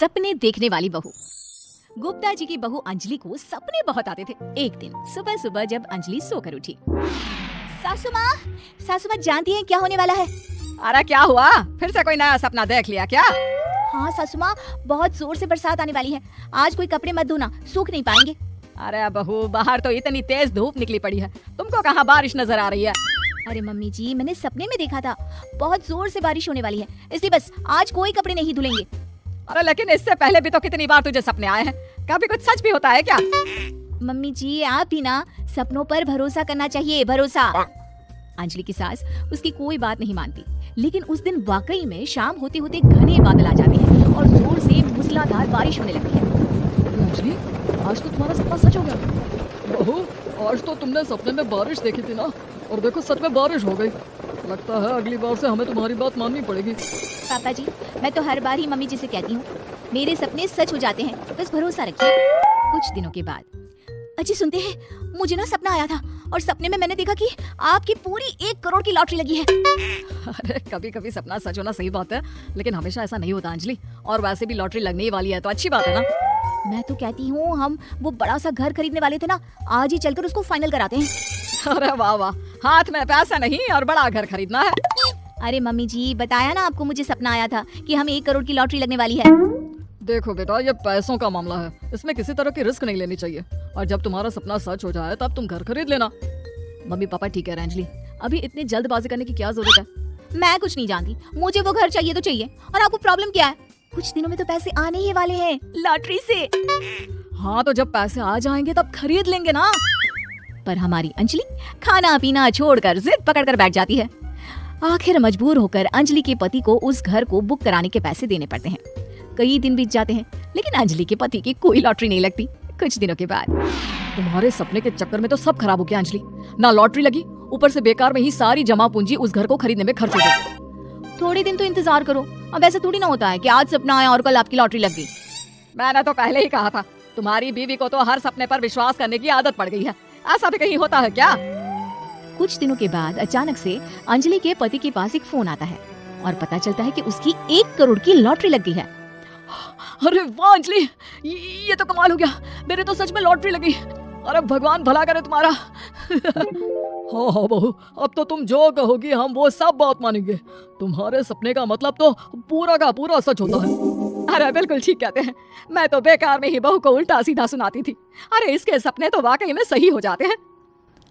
सपने देखने वाली बहू। गुप्ता जी की बहू अंजलि को सपने बहुत आते थे। एक दिन सुबह सुबह जब अंजलि सोकर उठी, सासू माँ जानती हैं क्या होने वाला है? अरे क्या हुआ, फिर से कोई नया सपना देख लिया क्या? हाँ सासू माँ, बहुत जोर से बरसात आने वाली है। आज कोई कपड़े मत धोना, सूख नहीं पाएंगे। अरे बहू, बाहर तो इतनी तेज धूप निकली पड़ी है, तुमको कहाँ बारिश नजर आ रही है? अरे मम्मी जी, मैंने सपने में देखा था बहुत जोर से बारिश होने वाली है, इसलिए बस आज कोई कपड़े नहीं धुलेंगे। अरे लेकिन इससे पहले भी तो कितनी बार तुझे सपने आए हैं, कभी कुछ सच भी होता है क्या? मम्मी जी, आप भी ना सपनों पर भरोसा करना चाहिए, भरोसा। अंजलि की सास उसकी कोई बात नहीं मानती, लेकिन उस दिन वाकई में शाम होते होते घने बादल आ जाते हैं और जोर से मूसलाधार बारिश होने लगती है। अंजलि, आज तो तुम्हारा सपना सच हो गया। बहू, आज तो तुमने सपने में बारिश देखी थी ना, और देखो सच में बारिश हो गई। लगता है अगली बार से हमें तुम्हारी बात माननी पड़ेगी। पापा जी, मैं तो हर बार ही मम्मी जी से कहती हूँ, मेरे सपने सच हो जाते हैं, बस भरोसा रखिए। कुछ दिनों के बाद, अजी सुनते हैं, मुझे ना सपना आया था और सपने में मैंने देखा कि आपकी पूरी 1 करोड़ की लॉटरी लगी है। अरे कभी कभी सपना सच होना सही बात है, लेकिन हमेशा ऐसा नहीं होता अंजलि। और वैसे भी लॉटरी लगने ही वाली है तो अच्छी बात है ना। मैं तो कहती हूँ, हम वो बड़ा सा घर खरीदने वाले थे ना, आज ही चलकर उसको फाइनल कराते हैं। अरे वाह वाह, हाथ में पैसा नहीं और बड़ा घर खरीदना है। अरे मम्मी जी, बताया ना आपको, मुझे सपना आया था कि हमें 1 करोड़ की लॉटरी लगने वाली है। देखो बेटा, ये पैसों का मामला है, इसमें किसी तरह की रिस्क नहीं लेनी चाहिए। और जब तुम्हारा सपना सच हो जाए तब तुम घर खरीद लेना। मम्मी पापा ठीक है अंजलि, अभी इतनी जल्दबाजी करने की क्या जरूरत है? मैं कुछ नहीं जानती, मुझे वो घर चाहिए तो चाहिए। और आपको प्रॉब्लम क्या है? कुछ दिनों में तो पैसे आने ही वाले हैं लॉटरी से। हाँ तो जब पैसे आ जाएंगे तब खरीद लेंगे ना। पर हमारी अंजलि खाना पीना छोड़कर जिद पकड़कर बैठ जाती है। आखिर मजबूर होकर अंजलि के पति को उस घर को बुक कराने के पैसे देने पड़ते हैं। कई दिन बीत जाते हैं, लेकिन अंजलि के पति की कोई लॉटरी नहीं लगती। कुछ दिनों के बाद, तुम्हारे सपने के चक्कर में तो सब खराब हो गया अंजलि। ना लॉटरी लगी, ऊपर से बेकार में ही सारी जमा पूंजी उस घर को खरीदने में खर्च हो गई। थोड़े दिन तो इंतजार करो, अब ऐसा थोड़ी ना होता है कि आज सपना आया और कल आपकी लॉटरी लग गई। मैंने तो पहले ही कहा था, तुम्हारी बीवी को तो हर सपने पर विश्वास करने की आदत पड़ गई है। ऐसा भी कहीं होता है क्या? कुछ दिनों के बाद अचानक से अंजलि के पति के पास एक फोन आता है और पता चलता है कि उसकी 1 करोड़ की लॉटरी लग गई है। अरे वाह अंजलि, ये तो कमाल हो गया, मेरे तो सच में लॉटरी लगी। अरे भगवान भला करे तुम्हारा। हाँ हाँ बहू, अब तो तुम जो कहोगी हम वो सब बात मानेंगे। तुम्हारे सपने का मतलब तो पूरा का पूरा सच होता है। अरे बिल्कुल ठीक कहते हैं, मैं तो बेकार में ही बहू को उल्टा सीधा सुनाती थी। अरे इसके सपने तो वाकई में सही हो जाते हैं।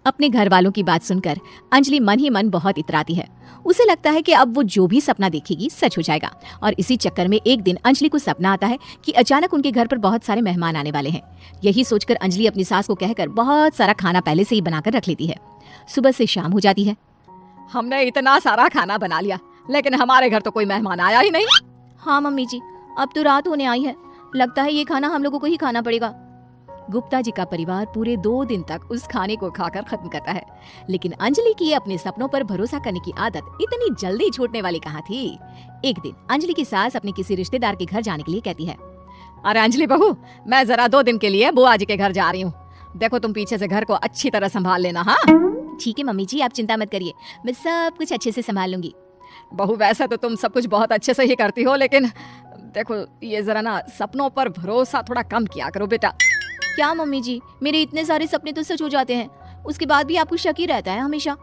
अपने घर वालों की बात सुनकर अंजलि मन ही मन बहुत इतराती है। उसे लगता है कि अब वो जो भी सपना देखेगी सच हो जाएगा। और इसी चक्कर में एक दिन अंजलि को सपना आता है कि अचानक उनके घर पर बहुत सारे मेहमान आने वाले हैं। यही सोचकर अंजलि अपनी सास को कहकर बहुत सारा खाना पहले से ही बनाकर रख लेती है। सुबह से शाम हो जाती है। हमने इतना सारा खाना बना लिया, लेकिन हमारे घर तो कोई मेहमान आया ही नहीं। हाँ मम्मी जी, अब तो रात होने आई है, लगता है ये खाना हम लोगों को ही खाना पड़ेगा। गुप्ता जी का परिवार पूरे 2 दिन तक उस खाने को खाकर खत्म करता है, लेकिन अंजलि की अपने सपनों पर भरोसा करने की आदत इतनी जल्दी छूटने वाली कहाँ थी। एक दिन अंजलि की सास अपने किसी रिश्तेदार के घर जाने के लिए कहती है, अरे अंजलि बहू, मैं जरा 2 दिन के लिए बुआ जी के घर जा रही हूँ। देखो तुम पीछे से घर को अच्छी तरह संभाल लेना। हाँ ठीक है मम्मी जी, आप चिंता मत करिए, मैं सब कुछ अच्छे से संभाल लूंगी। बहू, वैसे तो तुम सब कुछ बहुत अच्छे से ही करती हो, लेकिन देखो ये जरा ना सपनों पर भरोसा थोड़ा कम किया करो बेटा। क्या मम्मी जी, मेरे इतने सारे सपने तो सच हो जाते हैं, उसके बाद भी आपको शक ही रहता है हमेशा।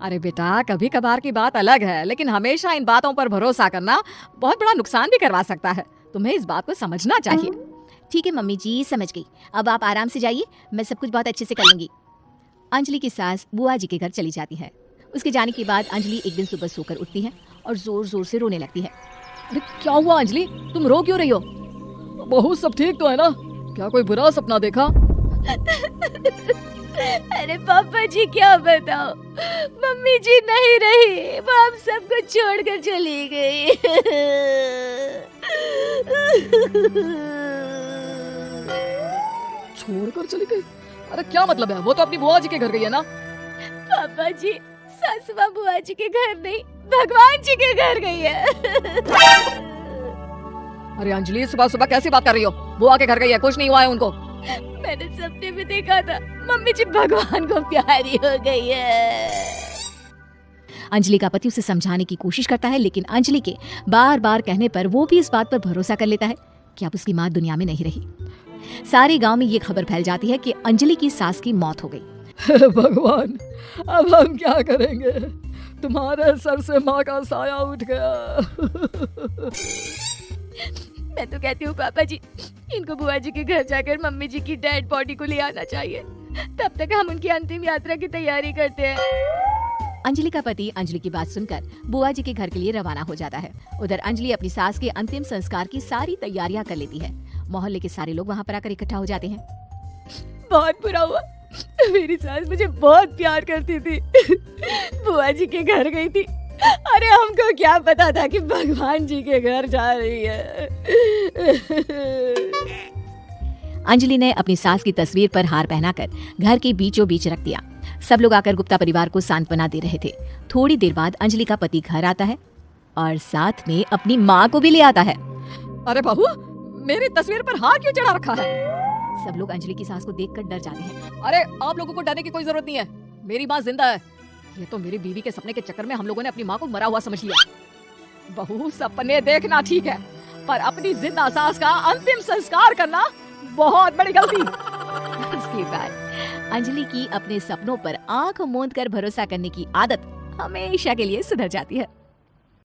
अरे बेटा, कभी कभार की बात अलग है, लेकिन हमेशा इन बातों पर भरोसा करना बहुत बड़ा नुकसान भी करवा सकता है। तुम्हें इस बात को समझना चाहिए। ठीक है मम्मी जी, समझ गई, अब आप आराम से जाइए, मैं सब कुछ बहुत अच्छे से कर लूंगी। अंजलि की सास बुआ जी के घर चली जाती है। उसके जाने के बाद अंजलि एक दिन सुबह सोकर उठती है और जोर जोर से रोने लगती है। अरे क्या हुआ अंजलि, तुम रो क्यों रही हो? बहू सब ठीक तो है ना? क्या कोई बुरा सपना देखा? अरे पापा जी क्या बताओ, मम्मी जी नहीं रही, वो हम सबको छोड़कर चली गई। छोड़कर चली गई? अरे क्या मतलब है, वो तो अपनी बुआ जी के घर गई है ना? पापा जी, सासू माँ बुआ जी के घर नहीं, भगवान जी के घर गई है। अरे अंजलि, सुबह सुबह कैसी बात कर रही हो? बुआ के घर गई है, कुछ नहीं हुआ है उनको। मैंने सपने में देखा था, मम्मी जी भगवान को प्यारी हो गई है। अंजलि का पति उसे समझाने की कोशिश करता है, लेकिन अंजलि के बार बार कहने पर वो भी इस बात पर भरोसा कर लेता है कि अब उसकी माँ दुनिया में नहीं रही। सारे गांव में ये खबर फैल जाती है कि अंजलि की सास की मौत हो गई। हे भगवान, अब हम क्या करेंगे? तुम्हारे सर से माँ का साया उठ गया। मैं तो कहती हूँ पापा जी, इनको बुआ जी के घर जाकर मम्मी जी की डेड बॉडी को ले आना चाहिए। तब तक हम उनकी अंतिम यात्रा की तैयारी करते हैं। अंजलि का पति अंजलि की बात सुनकर बुआ जी के घर के लिए रवाना हो जाता है। उधर अंजलि अपनी सास के अंतिम संस्कार की सारी तैयारियां कर लेती है। मोहल्ले के सारे लोग वहाँ पर आकर इकट्ठा हो जाते हैं। बहुत बुरा हुआ, मेरी सास मुझे बहुत प्यार करती थी। बुआ जी के घर गई थी, अरे हमको क्या पता था कि भगवान जी के घर जा रही है। अंजलि ने अपनी सास की तस्वीर पर हार पहनाकर घर के बीचों बीच रख दिया। सब लोग आकर गुप्ता परिवार को सांत्वना दे रहे थे। थोड़ी देर बाद अंजलि का पति घर आता है और साथ में अपनी माँ को भी ले आता है। अरे बहू, मेरी तस्वीर पर हार क्यों चढ़ा रखा है? सब लोग अंजलि की सास को देखकर डर जाते हैं। अरे आप लोगों को डरने की कोई जरूरत नहीं है, मेरी माँ जिंदा है। ये तो मेरी बीवी के सपने के चक्कर में हम लोगों ने अपनी माँ को मरा हुआ समझ लिया। बहू, सपने देखना ठीक है, पर अपनी जिंदा सास का अंतिम संस्कार करना बहुत बड़ी गलती। इसके बाद अंजलि की अपने सपनों पर आंख मूंद कर भरोसा करने की आदत हमेशा के लिए सुधर जाती है।